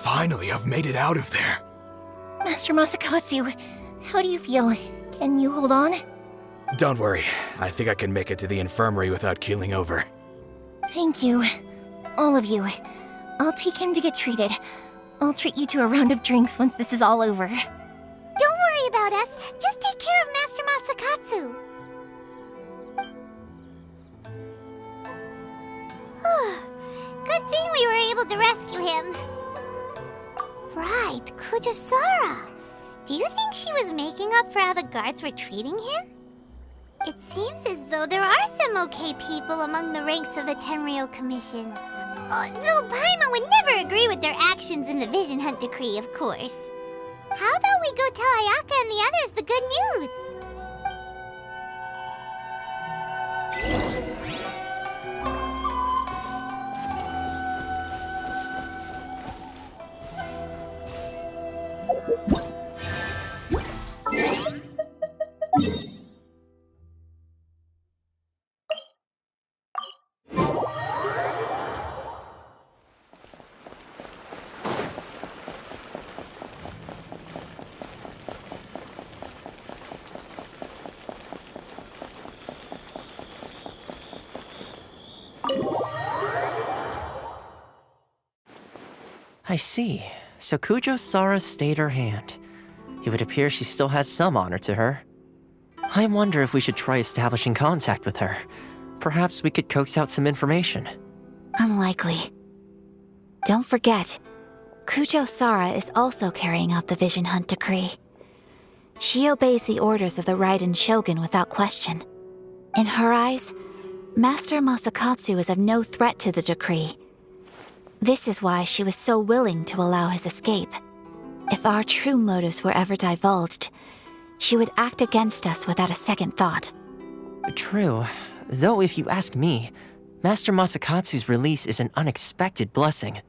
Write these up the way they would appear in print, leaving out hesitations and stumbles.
Finally, I've made it out of there. Master Masakatsu, how do you feel? Can you hold on? Don't worry, I think I can make it to the infirmary without keeling over. Thank you. All of you. I'll take him to get treated. I'll treat you to a round of drinks once this is all over. Don't worry about us. Just take care of Master Masakatsu. Good thing we were able to rescue him. Right, Kujosara. Do you think she was making up for how the guards were treating him? It seems as though there are some okay people among the ranks of the Tenryou Commission. Though Paimon would never agree with their actions in the Vision Hunt Decree, of course. How about we go tell Ayaka and the others the good news? I see. So Kujo-Sara stayed her hand. It would appear she still has some honor to her. I wonder if we should try establishing contact with her. Perhaps we could coax out some information. Unlikely. Don't forget, Kujo-Sara is also carrying out the Vision Hunt Decree. She obeys the orders of the Raiden Shogun without question. In her eyes, Master Masakatsu is of no threat to the decree. This is why she was so willing to allow his escape. If our true motives were ever divulged, she would act against us without a second thought. True. Though if you ask me, Master Masakatsu's release is an unexpected blessing.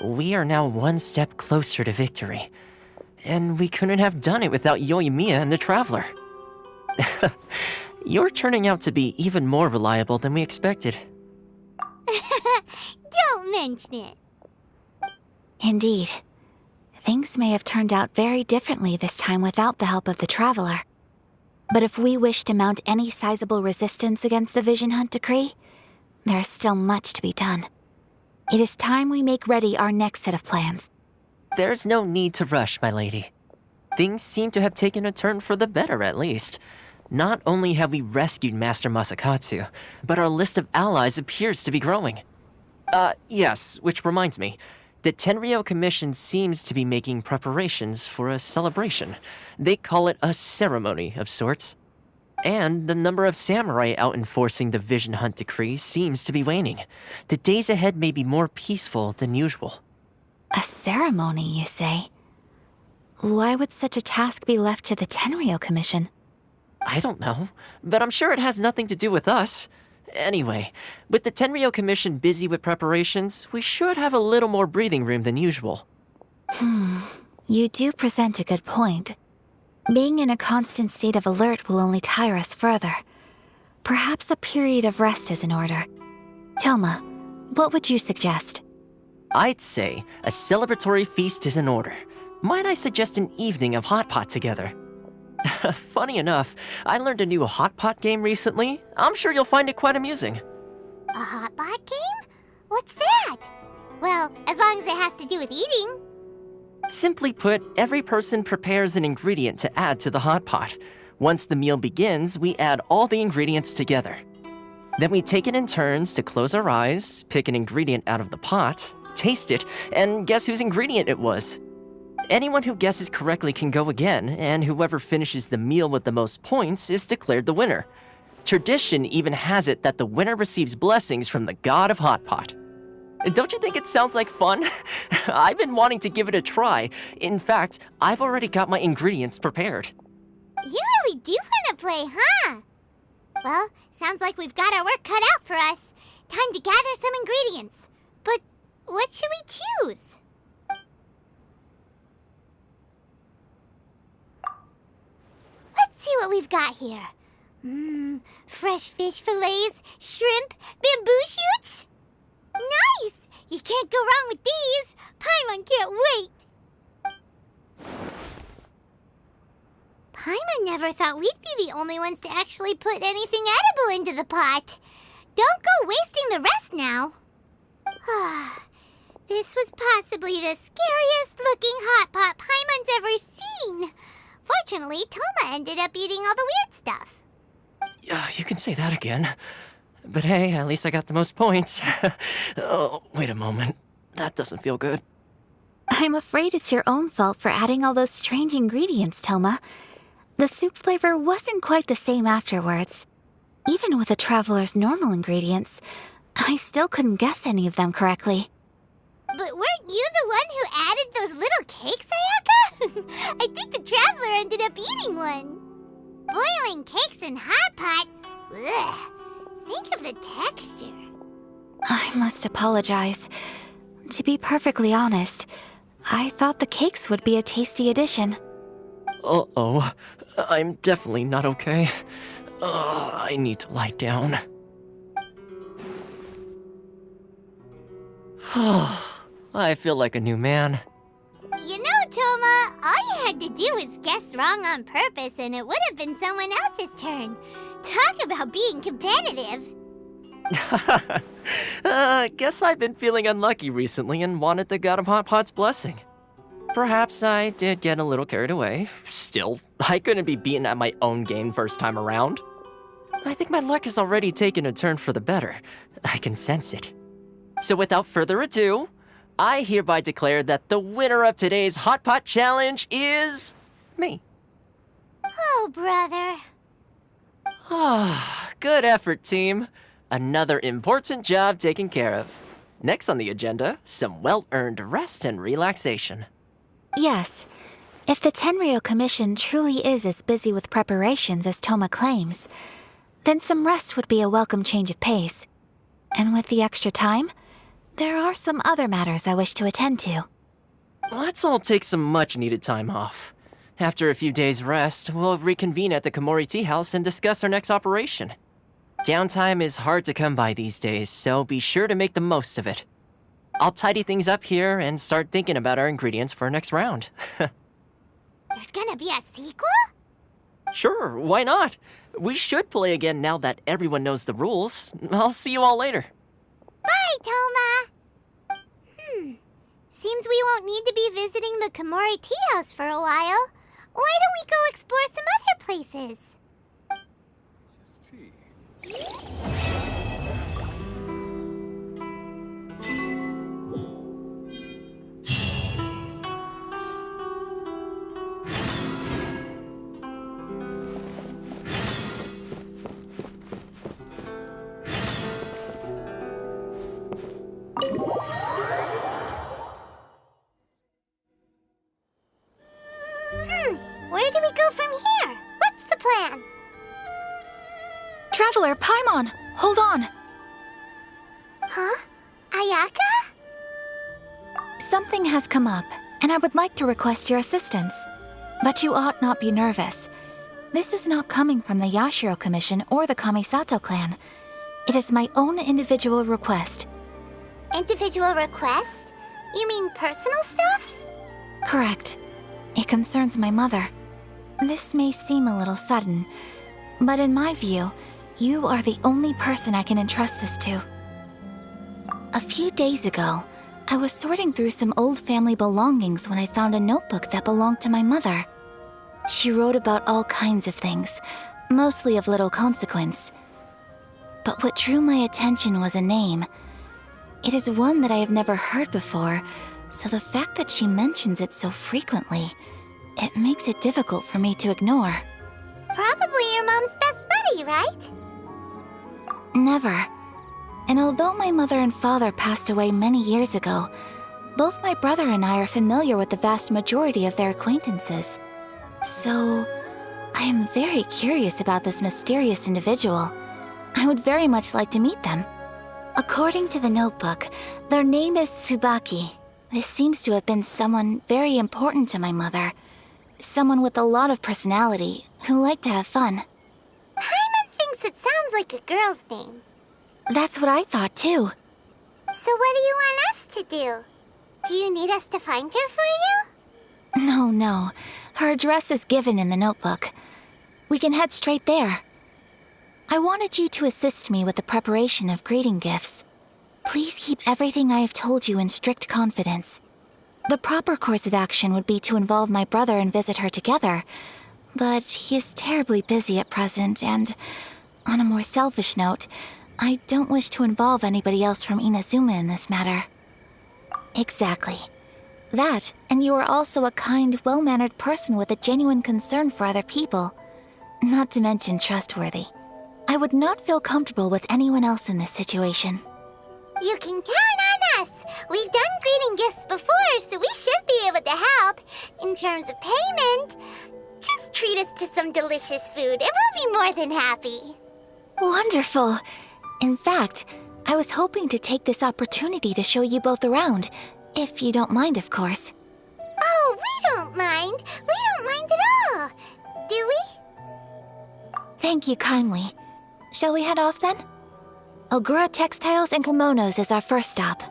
We are now one step closer to victory. And we couldn't have done it without Yoimiya and the Traveler. You're turning out to be even more reliable than we expected. Don't mention it. Indeed. Things may have turned out very differently this time without the help of the Traveler. But if we wish to mount any sizable resistance against the Vision Hunt Decree, there is still much to be done. It is time we make ready our next set of plans. There's no need to rush, my lady. Things seem to have taken a turn for the better, at least. Not only have we rescued Master Masakatsu, but our list of allies appears to be growing. Yes, which reminds me. The Tenryou Commission seems to be making preparations for a celebration. They call it a ceremony of sorts. And the number of samurai out enforcing the Vision Hunt Decree seems to be waning. The days ahead may be more peaceful than usual. A ceremony, you say? Why would such a task be left to the Tenryou Commission? I don't know, but I'm sure it has nothing to do with us. Anyway, with the Tenryou Commission busy with preparations, we should have a little more breathing room than usual. You do present a good point. Being in a constant state of alert will only tire us further. Perhaps a period of rest is in order. Toma, what would you suggest? I'd say a celebratory feast is in order. Might I suggest an evening of hot pot together? Funny enough, I learned a new hot pot game recently. I'm sure you'll find it quite amusing. A hot pot game? What's that? Well, as long as it has to do with eating. Simply put, every person prepares an ingredient to add to the hot pot. Once the meal begins, we add all the ingredients together. Then we take it in turns to close our eyes, pick an ingredient out of the pot, taste it, and guess whose ingredient it was. Anyone who guesses correctly can go again, and whoever finishes the meal with the most points is declared the winner. Tradition even has it that the winner receives blessings from the god of hot pot. Don't you think it sounds like fun? I've been wanting to give it a try. In fact, I've already got my ingredients prepared. You really do want to play, huh? Well, sounds like we've got our work cut out for us. Time to gather some ingredients. But what should we choose? Let's see what we've got here. Fresh fish fillets, shrimp, bamboo shoots. Nice! You can't go wrong with these! Paimon can't wait! Paimon never thought we'd be the only ones to actually put anything edible into the pot. Don't go wasting the rest now. This was possibly the scariest looking hot pot Paimon's ever seen. Fortunately, Toma ended up eating all the weird stuff. Yeah, you can say that again. But hey, at least I got the most points. Oh, wait a moment. That doesn't feel good. I'm afraid it's your own fault for adding all those strange ingredients, Toma. The soup flavor wasn't quite the same afterwards. Even with the traveler's normal ingredients, I still couldn't guess any of them correctly. But weren't you the one who added those little cakes, Ayaka? I think the traveler ended up eating one. Boiling cakes in hot pot? Ugh. Think of the texture. I must apologize. To be perfectly honest, I thought the cakes would be a tasty addition. Uh-oh. I'm definitely not okay. I need to lie down. I feel like a new man. You know, Toma, all you had to do was guess wrong on purpose and it would have been someone else's turn. Talk about being competitive. Guess I've been feeling unlucky recently and wanted the God of Hot Pot's blessing. Perhaps I did get a little carried away. Still, I couldn't be beaten at my own game first time around. I think my luck has already taken a turn for the better. I can sense it. So without further ado, I hereby declare that the winner of today's Hot Pot Challenge is me. Oh, brother. Good effort, team. Another important job taken care of. Next on the agenda, some well-earned rest and relaxation. Yes, if the Tenryou Commission truly is as busy with preparations as Toma claims, then some rest would be a welcome change of pace. And with the extra time, there are some other matters I wish to attend to. Let's all take some much-needed time off. After a few days' rest, we'll reconvene at the Komori Tea House and discuss our next operation. Downtime is hard to come by these days, so be sure to make the most of it. I'll tidy things up here and start thinking about our ingredients for our next round. There's gonna be a sequel? Sure, why not? We should play again now that everyone knows the rules. I'll see you all later. Bye, Toma! Seems we won't need to be visiting the Komori Tea House for a while. Why don't we go explore some other places? Where do we go from here? What's the plan? Traveler, Paimon, hold on! Huh? Ayaka? Something has come up, and I would like to request your assistance. But you ought not be nervous. This is not coming from the Yashiro Commission or the Kamisato clan. It is my own individual request. Individual request? You mean personal stuff? Correct. It concerns my mother. This may seem a little sudden, but in my view, you are the only person I can entrust this to. A few days ago, I was sorting through some old family belongings when I found a notebook that belonged to my mother. She wrote about all kinds of things, mostly of little consequence. But what drew my attention was a name. It is one that I have never heard before, so the fact that she mentions it so frequently, it makes it difficult for me to ignore. Probably your mom's best buddy, right? Never. And although my mother and father passed away many years ago, both my brother and I are familiar with the vast majority of their acquaintances. So, I am very curious about this mysterious individual. I would very much like to meet them. According to the notebook, their name is Tsubaki. This seems to have been someone very important to my mother. Someone with a lot of personality, who liked to have fun. Paimon thinks it sounds like a girl's name. That's what I thought too. So what do you want us to do? Do you need us to find her for you? No. Her address is given in the notebook. We can head straight there. I wanted you to assist me with the preparation of greeting gifts. Please keep everything I have told you in strict confidence. The proper course of action would be to involve my brother and visit her together, but he is terribly busy at present, and on a more selfish note, I don't wish to involve anybody else from Inazuma in this matter. Exactly. That, and you are also a kind, well-mannered person with a genuine concern for other people. Not to mention trustworthy. I would not feel comfortable with anyone else in this situation. You can count on us! We've done greeting gifts before, so we should be able to help. In terms of payment, just treat us to some delicious food and we'll be more than happy. Wonderful! In fact, I was hoping to take this opportunity to show you both around, if you don't mind, of course. Oh, we don't mind. We don't mind at all. Do we? Thank you kindly. Shall we head off then? Ogura Textiles and Kimonos is our first stop.